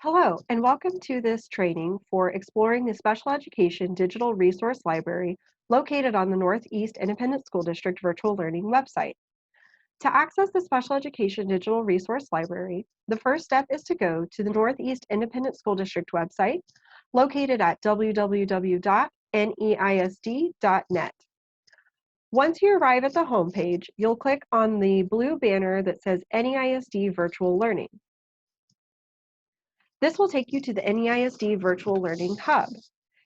Hello, and welcome to this training for exploring the Special Education Digital Resource Library located on the Northeast Independent School District Virtual Learning website. To access the Special Education Digital Resource Library, the first step is to go to the Northeast Independent School District website located at www.neisd.net. Once you arrive at the homepage, you'll click on the blue banner that says NEISD Virtual Learning. This will take you to the NEISD Virtual Learning Hub.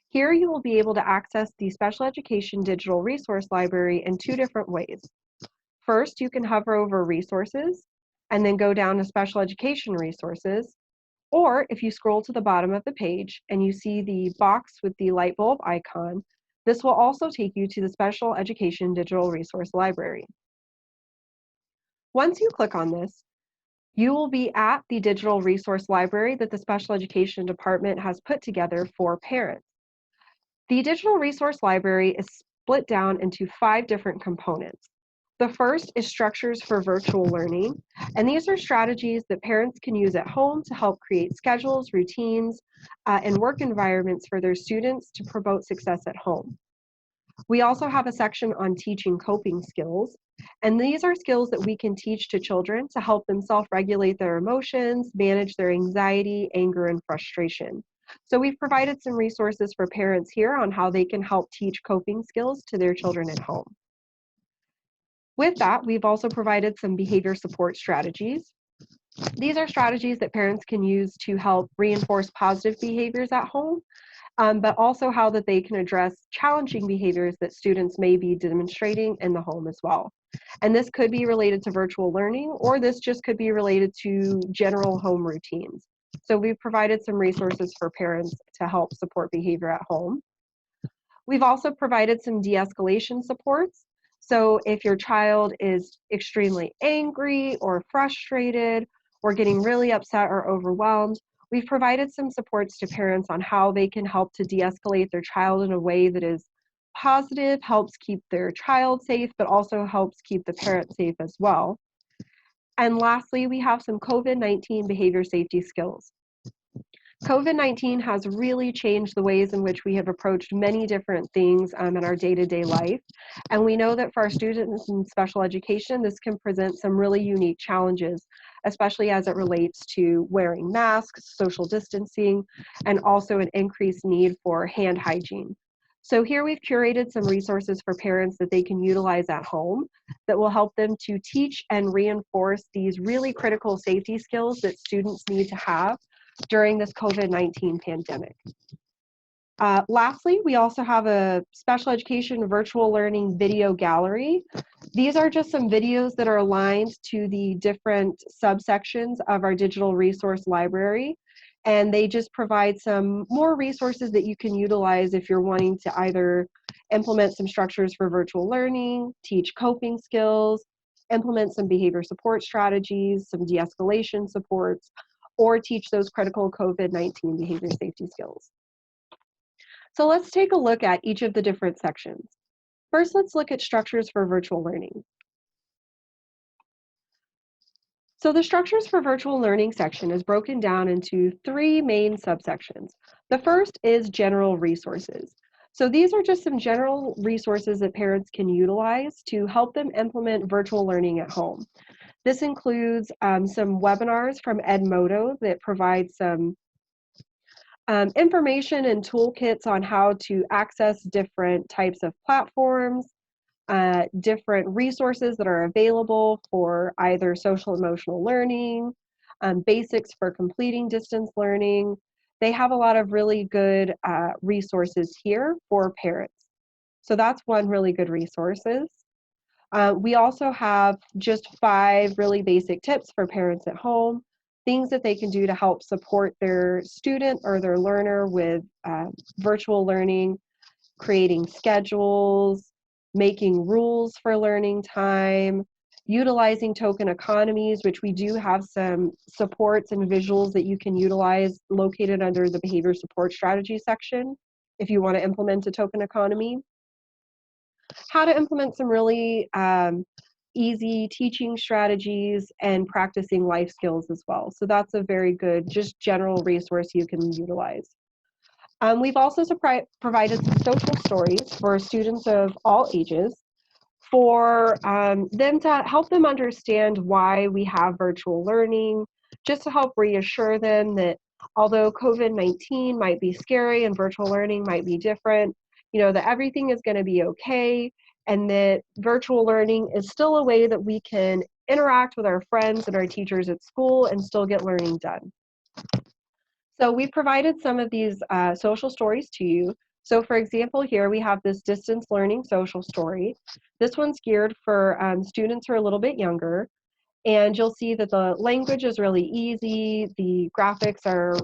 Here you will be able to access the Special Education Digital Resource Library in two different ways. First, you can hover over Resources and then go down to Special Education Resources, or if you scroll to the bottom of the page and you see the box with the light bulb icon, this will also take you to the Special Education Digital Resource Library. Once you click on this, you will be at the digital resource library that the Special Education Department has put together for parents. The digital resource library is split down into 5 different components. The first is structures for virtual learning, and these are strategies that parents can use at home to help create schedules, routines, and work environments for their students to promote success at home. We also have a section on teaching coping skills, and these are skills that we can teach to children to help them self-regulate their emotions, manage their anxiety, anger, and frustration. So we've provided some resources for parents here on how they can help teach coping skills to their children at home. With that, we've also provided some behavior support strategies. These are strategies that parents can use to help reinforce positive behaviors at home, but also how that they can address challenging behaviors that students may be demonstrating in the home as well. And this could be related to virtual learning, or this just could be related to general home routines. So we've provided some resources for parents to help support behavior at home. We've also provided some de-escalation supports. So if your child is extremely angry or frustrated or getting really upset or overwhelmed, we've provided some supports to parents on how they can help to de-escalate their child in a way that is positive, helps keep their child safe, but also helps keep the parent safe as well. And lastly, we have some COVID-19 behavior safety skills. COVID-19 has really changed the ways in which we have approached many different things in our day-to-day life. And we know that for our students in special education, this can present some really unique challenges, especially as it relates to wearing masks, social distancing, and also an increased need for hand hygiene. So here we've curated some resources for parents that they can utilize at home that will help them to teach and reinforce these really critical safety skills that students need to have during this COVID-19 pandemic. Lastly, we also have a special education virtual learning video gallery. These are just some videos that are aligned to the different subsections of our digital resource library, and they just provide some more resources that you can utilize if you're wanting to either implement some structures for virtual learning, teach coping skills, implement some behavior support strategies, some de-escalation supports, or teach those critical COVID-19 behavior safety skills. So let's take a look at each of the different sections. First, let's look at structures for virtual learning. So the structures for virtual learning section is broken down into 3 main subsections. The first is general resources. So these are just some general resources that parents can utilize to help them implement virtual learning at home. This includes some webinars from Edmodo that provide some information and toolkits on how to access different types of platforms, different resources that are available for either social emotional learning, basics for completing distance learning. They have a lot of really good resources here for parents. So that's one really good resources. We also have just 5 really basic tips for parents at home, things that they can do to help support their student or their learner with virtual learning, creating schedules, making rules for learning time, utilizing token economies, which we do have some supports and visuals that you can utilize located under the behavior support strategy section if you want to implement a token economy. How to implement some really easy teaching strategies, and practicing life skills as well. So that's a very good, just general resource you can utilize. We've also provided some social stories for students of all ages for them to help them understand why we have virtual learning, just to help reassure them that although COVID-19 might be scary and virtual learning might be different, that everything is going to be okay, and that virtual learning is still a way that we can interact with our friends and our teachers at school and still get learning done. So we provided some of these social stories to you. So for example, here we have this distance learning social story. This one's geared for students who are a little bit younger. And you'll see that the language is really easy. The graphics are,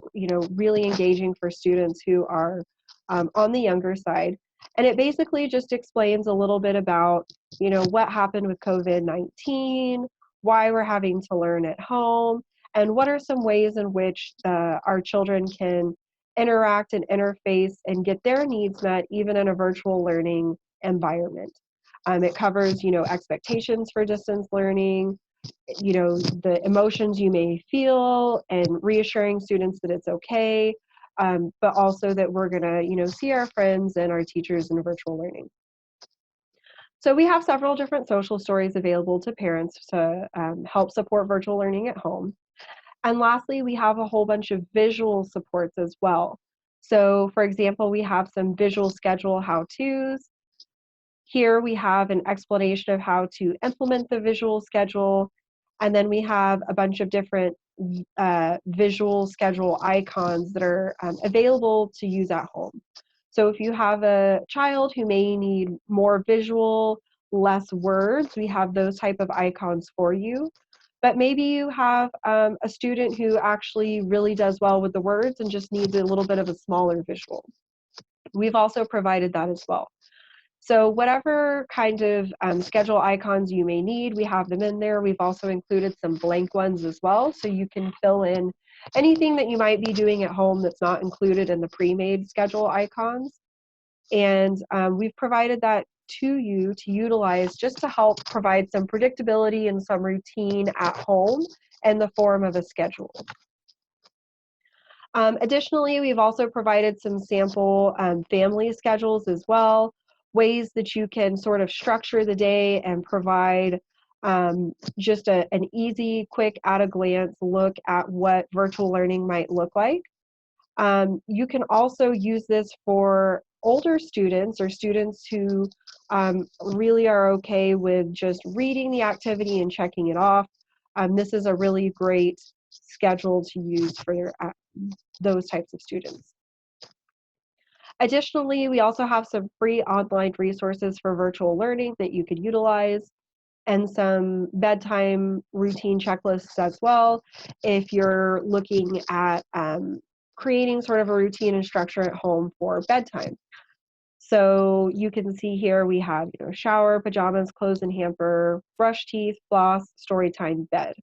really engaging for students who are on the younger side. And it basically just explains a little bit about, what happened with COVID-19, why we're having to learn at home, and what are some ways in which our children can interact and interface and get their needs met even in a virtual learning environment. It covers, expectations for distance learning, the emotions you may feel, and reassuring students that it's okay, but also that we're going to, see our friends and our teachers in virtual learning. So we have several different social stories available to parents to help support virtual learning at home. And lastly, we have a whole bunch of visual supports as well. So for example, we have some visual schedule how-tos. Here we have an explanation of how to implement the visual schedule. And then we have a bunch of different visual schedule icons that are available to use at home. So if you have a child who may need more visual, less words, we have those type of icons for you. But maybe you have a student who actually really does well with the words and just needs a little bit of a smaller visual. We've also provided that as well. So whatever kind of schedule icons you may need, we have them in there. We've also included some blank ones as well, so you can fill in anything that you might be doing at home that's not included in the pre-made schedule icons. And we've provided that to you to utilize just to help provide some predictability and some routine at home in the form of a schedule. Additionally, we've also provided some sample family schedules as well, ways that you can sort of structure the day and provide just an easy, quick, at-a-glance look at what virtual learning might look like. You can also use this for older students or students who really are okay with just reading the activity and checking it off. This is a really great schedule to use for those types of students. Additionally, we also have some free online resources for virtual learning that you could utilize, and some bedtime routine checklists as well if you're looking at creating sort of a routine and structure at home for bedtime. So you can see here we have shower, pajamas, clothes and hamper, brush teeth, floss, story time, bed.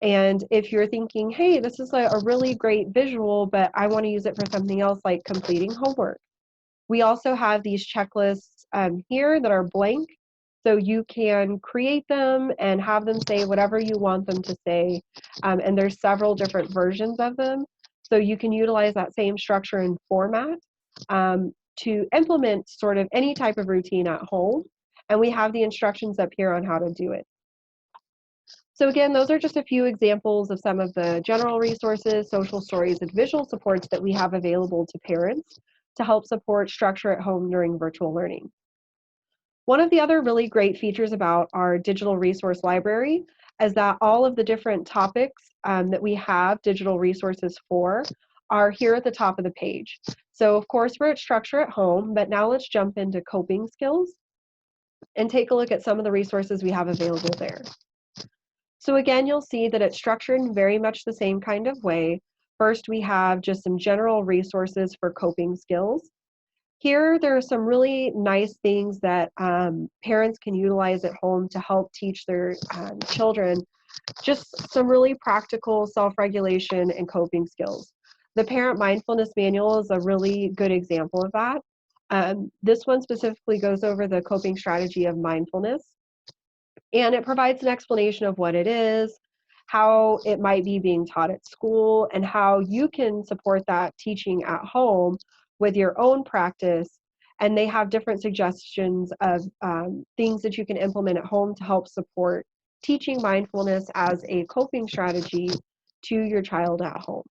And if you're thinking, hey, this is a really great visual, but I want to use it for something else like completing homework, we also have these checklists here that are blank. So you can create them and have them say whatever you want them to say. And there's several different versions of them. So you can utilize that same structure and format to implement sort of any type of routine at home. And we have the instructions up here on how to do it. So again, those are just a few examples of some of the general resources, social stories, and visual supports that we have available to parents to help support structure at home during virtual learning. One of the other really great features about our digital resource library is that all of the different topics that we have digital resources for are here at the top of the page. So of course we're at structure at home, but now let's jump into coping skills and take a look at some of the resources we have available there. So again, you'll see that it's structured in very much the same kind of way. First, we have just some general resources for coping skills. Here, there are some really nice things that parents can utilize at home to help teach their children just some really practical self-regulation and coping skills. The Parent Mindfulness Manual is a really good example of that. This one specifically goes over the coping strategy of mindfulness. And it provides an explanation of what it is, how it might be being taught at school, and how you can support that teaching at home with your own practice. And they have different suggestions of things that you can implement at home to help support teaching mindfulness as a coping strategy to your child at home.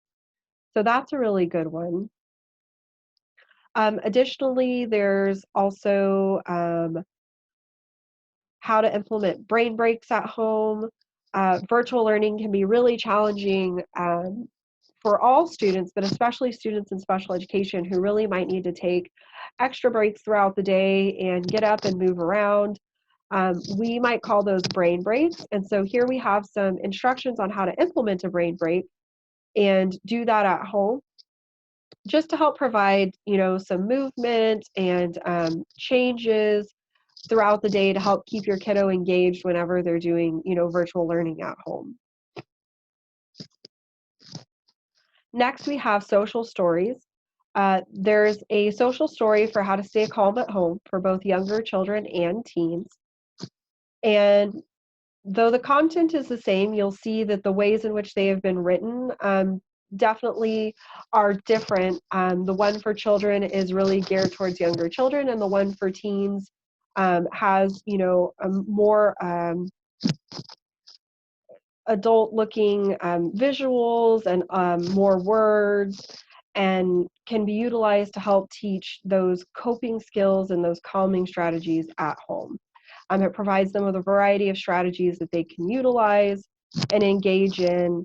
So that's a really good one. Additionally, there's also how to implement brain breaks at home. Virtual learning can be really challenging for all students, but especially students in special education who really might need to take extra breaks throughout the day and get up and move around. We might call those brain breaks. And so here we have some instructions on how to implement a brain break and do that at home, just to help provide, some movement and changes throughout the day to help keep your kiddo engaged whenever they're doing, virtual learning at home. Next, we have social stories. There's a social story for how to stay calm at home for both younger children and teens. And though the content is the same, you'll see that the ways in which they have been written definitely are different. The one for children is really geared towards younger children, and the one for teens has, a more adult-looking visuals and more words, and can be utilized to help teach those coping skills and those calming strategies at home. It provides them with a variety of strategies that they can utilize and engage in,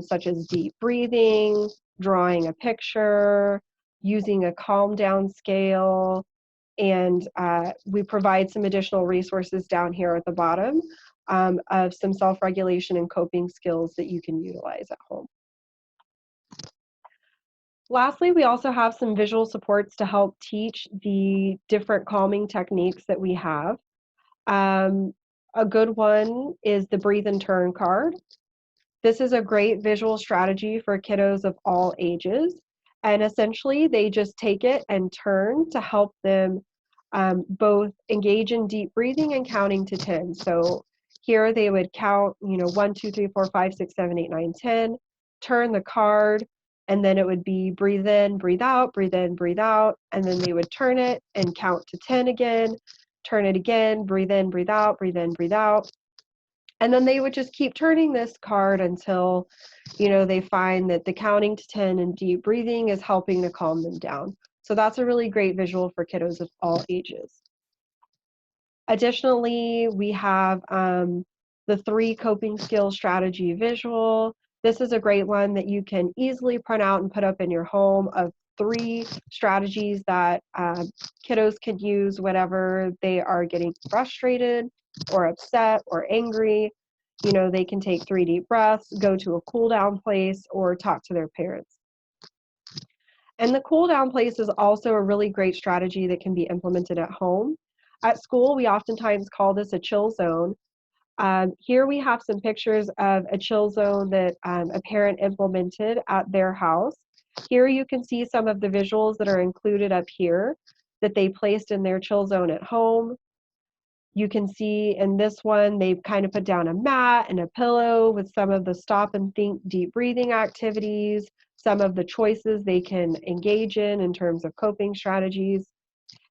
such as deep breathing, drawing a picture, using a calm down scale, and we provide some additional resources down here at the bottom of some self-regulation and coping skills that you can utilize at home. Lastly, we also have some visual supports to help teach the different calming techniques that we have. A good one is the breathe and turn card. This is a great visual strategy for kiddos of all ages. And essentially, they just take it and turn to help them both engage in deep breathing and counting to 10. So here they would count, 1, 2, 3, 4, 5, 6, 7, 8, 9, 10, turn the card, and then it would be breathe in, breathe out, breathe in, breathe out, and then they would turn it and count to 10 again, turn it again, breathe in, breathe out, breathe in, breathe out. And then they would just keep turning this card until, they find that the counting to 10 and deep breathing is helping to calm them down. So that's a really great visual for kiddos of all ages. Additionally, we have the 3 coping skill strategy visual. This is a great one that you can easily print out and put up in your home of 3 strategies that kiddos can use whenever they are getting frustrated or upset or angry. They can take 3 deep breaths, go to a cool down place, or talk to their parents. And the cool down place is also a really great strategy that can be implemented at home. At school, we oftentimes call this a chill zone. Here we have some pictures of a chill zone that a parent implemented at their house. Here you can see some of the visuals that are included up here that they placed in their chill zone at home. You can see in this one, they've kind of put down a mat and a pillow with some of the stop and think deep breathing activities, some of the choices they can engage in terms of coping strategies.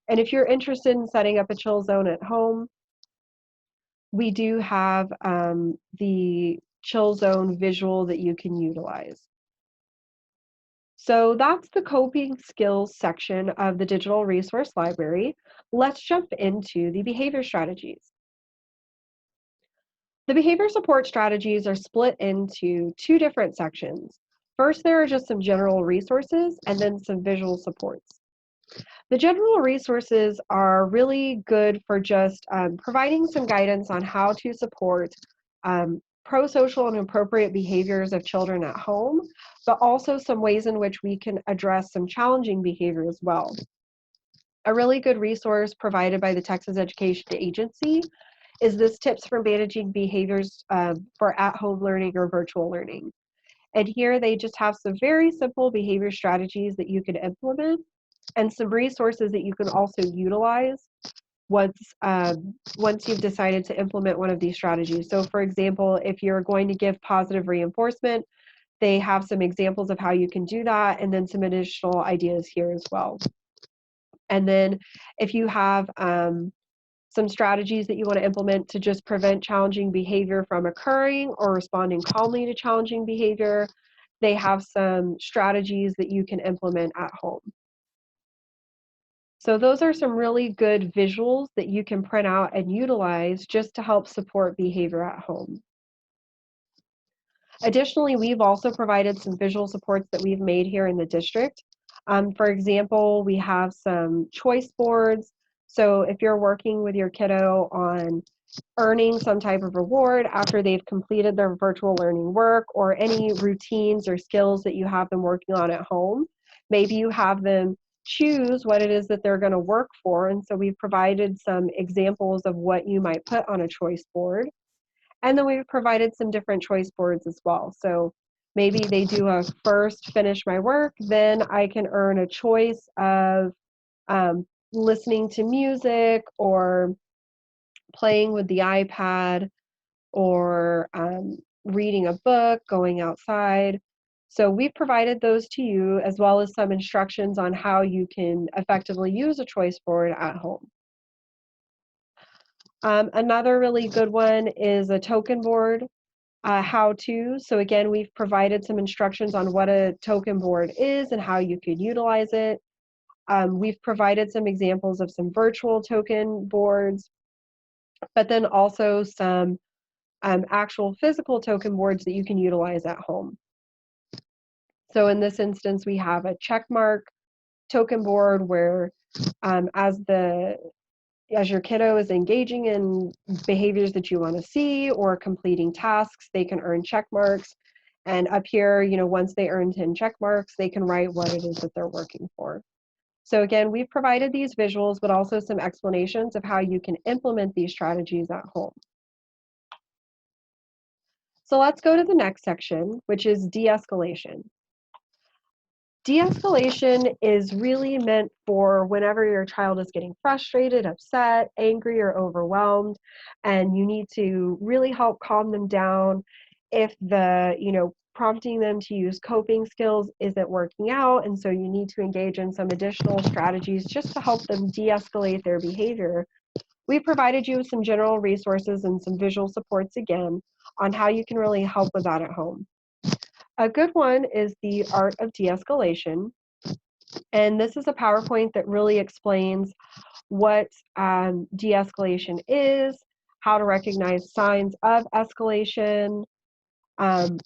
And if you're interested in setting up a chill zone at home, we do have the chill zone visual that you can utilize. So that's the coping skills section of the digital resource library. Let's jump into the behavior strategies. The behavior support strategies are split into 2 different sections. First, there are just some general resources and then some visual supports. The general resources are really good for just providing some guidance on how to support pro-social and appropriate behaviors of children at home, but also some ways in which we can address some challenging behavior as well. A really good resource provided by the Texas Education Agency is this Tips for Managing Behaviors for At-Home Learning or Virtual Learning. And here they just have some very simple behavior strategies that you can implement and some resources that you can also utilize once you've decided to implement one of these strategies. So for example, if you're going to give positive reinforcement, they have some examples of how you can do that, and then some additional ideas here as well. And then if you have some strategies that you want to implement to just prevent challenging behavior from occurring or responding calmly to challenging behavior, they have some strategies that you can implement at home. So those are some really good visuals that you can print out and utilize just to help support behavior at home. Additionally, we've also provided some visual supports that we've made here in the district. For example, we have some choice boards. So if you're working with your kiddo on earning some type of reward after they've completed their virtual learning work, or any routines or skills that you have them working on at home, maybe you have them choose what it is that they're going to work for. And so we've provided some examples of what you might put on a choice board. And then we've provided some different choice boards as well. So maybe they do a first finish my work, then I can earn a choice of listening to music, or playing with the iPad, or reading a book, going outside. So we've provided those to you, as well as some instructions on how you can effectively use a choice board at home. Another really good one is a token board how-to. So again, we've provided some instructions on what a token board is and how you could utilize it. We've provided some examples of some virtual token boards, but then also some actual physical token boards that you can utilize at home. So in this instance, we have a check mark token board where as your kiddo is engaging in behaviors that you want to see or completing tasks, they can earn check marks. And up here, once they earn 10 check marks, they can write what it is that they're working for. So again, we've provided these visuals, but also some explanations of how you can implement these strategies at home. So let's go to the next section, which is de-escalation. De-escalation is really meant for whenever your child is getting frustrated, upset, angry, or overwhelmed, and you need to really help calm them down. If prompting them to use coping skills isn't working out, and so you need to engage in some additional strategies just to help them de-escalate their behavior. We provided you with some general resources and some visual supports again on how you can really help with that at home. A good one is the Art of De-escalation, and this is a PowerPoint that really explains what de-escalation is, how to recognize signs of escalation,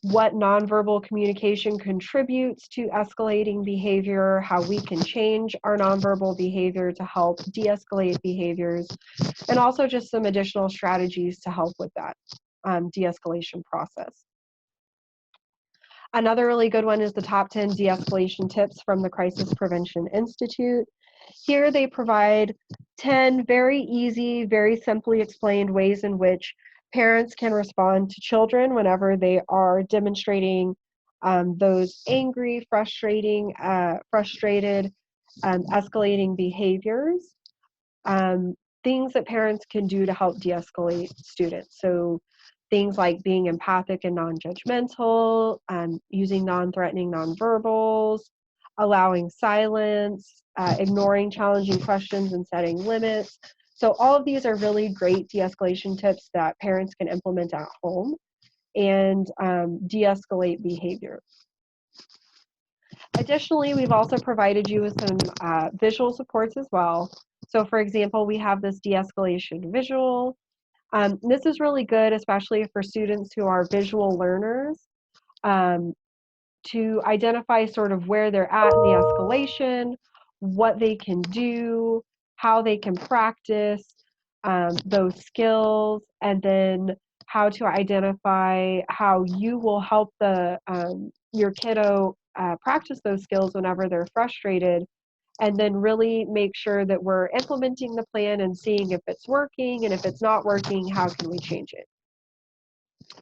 what nonverbal communication contributes to escalating behavior, how we can change our nonverbal behavior to help de-escalate behaviors, and also just some additional strategies to help with that de-escalation process. Another really good one is the top 10 de-escalation tips from the Crisis Prevention Institute. Here they provide 10 very easy, very simply explained ways in which parents can respond to children whenever they are demonstrating those angry, frustrated, escalating behaviors. Things that parents can do to help de-escalate students. So things like being empathic and non-judgmental, using non-threatening nonverbals, allowing silence, ignoring challenging questions, and setting limits. So all of these are really great de-escalation tips that parents can implement at home and de-escalate behavior. Additionally, we've also provided you with some visual supports as well. So for example, we have this de-escalation visual. This is really good, especially for students who are visual learners, to identify sort of where they're at in the escalation, what they can do, how they can practice those skills, and then how to identify how you will help your kiddo practice those skills whenever they're frustrated, and then really make sure that we're implementing the plan and seeing if it's working, and if it's not working, how can we change it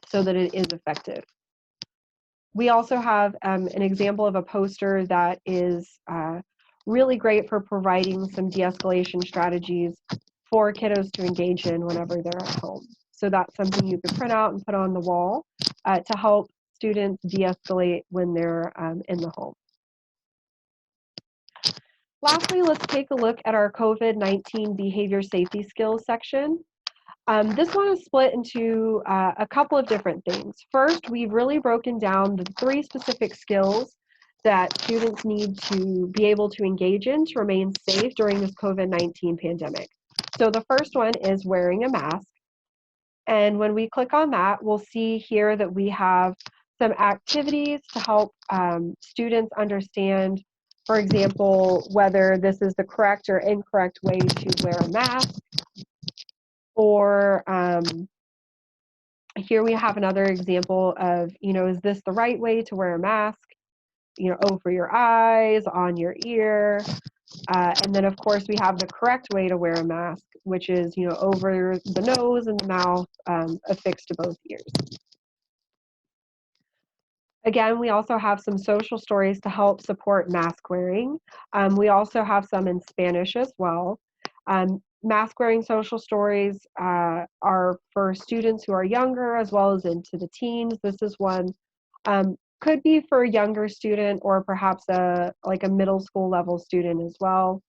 so that it is effective. We also have an example of a poster that is really great for providing some de-escalation strategies for kiddos to engage in whenever they're at home. So that's something you could print out and put on the wall to help students de-escalate when they're in the home. Lastly, let's take a look at our COVID-19 behavior safety skills section. This one is split into a couple of different things. First, we've really broken down the 3 specific skills that students need to be able to engage in to remain safe during this COVID-19 pandemic. So the first one is wearing a mask. And when we click on that, we'll see here that we have some activities to help students understand, for example, whether this is the correct or incorrect way to wear a mask, or here we have another example of, is this the right way to wear a mask? Over your eyes, on your ear. And then, of course, we have the correct way to wear a mask, which is, over the nose and the mouth, affixed to both ears. Again, we also have some social stories to help support mask wearing. We also have some in Spanish as well. Mask wearing social stories are for students who are younger as well as into the teens. This is one could be for a younger student or perhaps a middle school level student as well,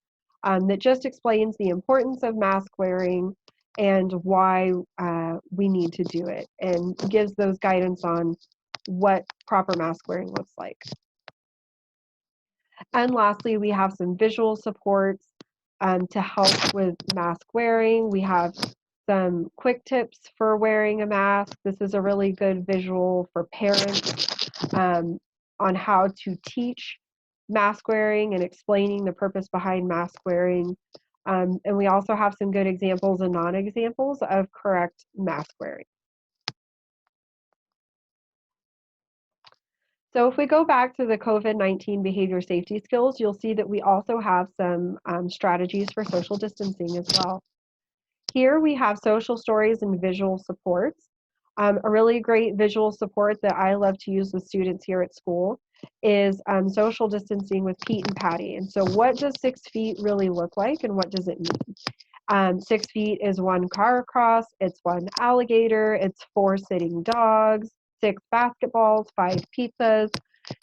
that just explains the importance of mask wearing and why we need to do it, and gives those guidance on what proper mask wearing looks like. And lastly, we have some visual supports to help with mask wearing. We have some quick tips for wearing a mask. This is a really good visual for parents on how to teach mask wearing and explaining the purpose behind mask wearing. And we also have some good examples and non-examples of correct mask wearing. So if we go back to the COVID-19 behavior safety skills, you'll see that we also have some strategies for social distancing as well. Here we have social stories and visual supports. A really great visual support that I love to use with students here at school is social distancing with Pete and Patty. And so what does 6 feet really look like, and what does it mean? 6 feet is 1 car across, it's 1 alligator, it's 4 sitting dogs, 6 basketballs, 5 pizzas.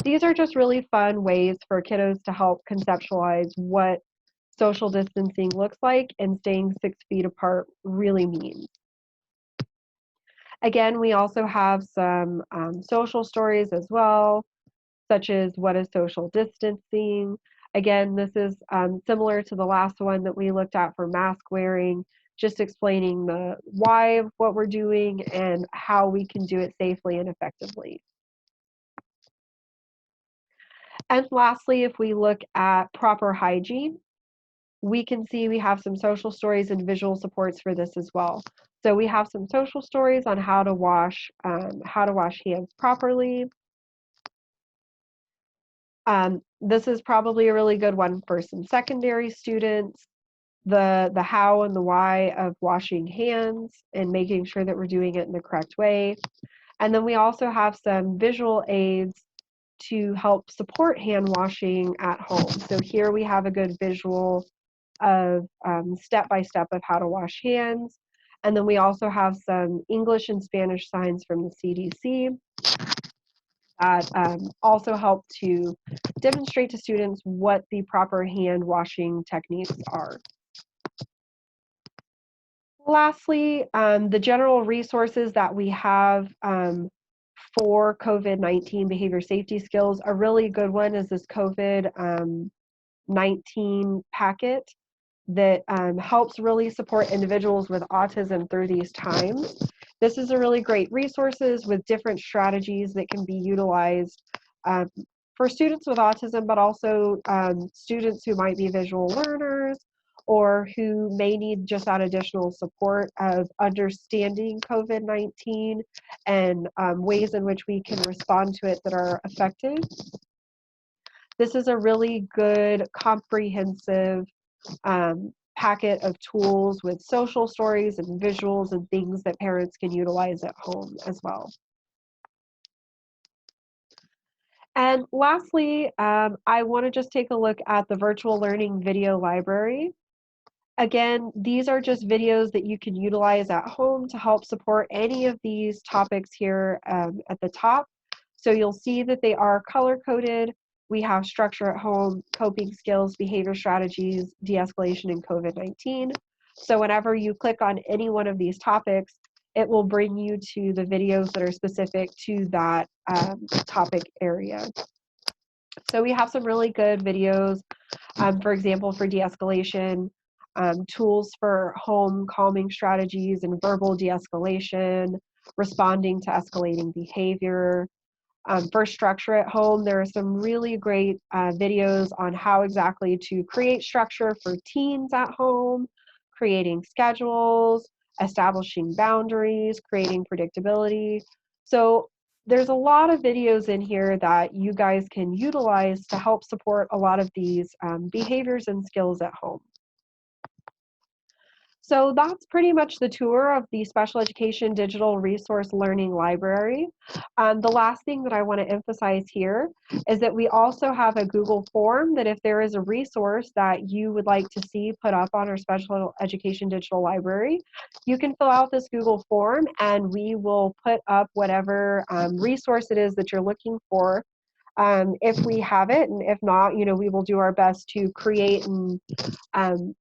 These are just really fun ways for kiddos to help conceptualize what social distancing looks like and staying 6 feet apart really means. Again, we also have some social stories as well, such as what is social distancing. Again, this is similar to the last one that we looked at for mask wearing, just explaining the why of what we're doing and how we can do it safely and effectively. And lastly, if we look at proper hygiene, we can see we have some social stories and visual supports for this as well. So we have some social stories on how to wash hands properly. This is probably a really good one for some secondary students. The how and the why of washing hands and making sure that we're doing it in the correct way. And then we also have some visual aids to help support hand washing at home. So here we have a good visual of step-by-step of how to wash hands. And then we also have some English and Spanish signs from the CDC that also help to demonstrate to students what the proper hand washing techniques are. Lastly, the general resources that we have for COVID-19 behavior safety skills, a really good one is this COVID-19 packet that helps really support individuals with autism through these times. This is a really great resources with different strategies that can be utilized for students with autism, but also students who might be visual learners or who may need just that additional support of understanding COVID-19 and ways in which we can respond to it that are effective. This is a really good, comprehensive packet of tools with social stories and visuals and things that parents can utilize at home as well. And lastly, I want to just take a look at the virtual learning video library. Again, these are just videos that you can utilize at home to help support any of these topics here at the top. So you'll see that they are color-coded. We have structure at home, coping skills, behavior strategies, de-escalation, and COVID-19. So whenever you click on any one of these topics, it will bring you to the videos that are specific to that topic area. So we have some really good videos, for example, for de-escalation, tools for home calming strategies and verbal de-escalation, responding to escalating behavior. For structure at home, there are some really great videos on how exactly to create structure for teens at home, creating schedules, establishing boundaries, creating predictability. So there's a lot of videos in here that you guys can utilize to help support a lot of these behaviors and skills at home. So that's pretty much the tour of the Special Education Digital Resource Learning Library. The last thing that I want to emphasize here is that we also have a Google form that if there is a resource that you would like to see put up on our Special Education Digital Library, you can fill out this Google form and we will put up whatever resource it is that you're looking for. If we have it, and if not, we will do our best to create and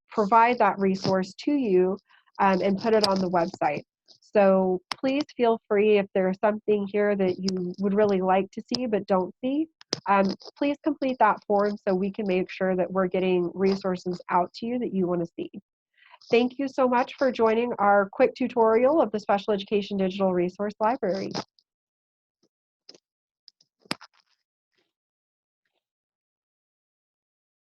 provide that resource to you and put it on the website. So please feel free, if there's something here that you would really like to see but don't see, please complete that form so we can make sure that we're getting resources out to you that you want to see. Thank you so much for joining our quick tutorial of the Special Education Digital Resource Library.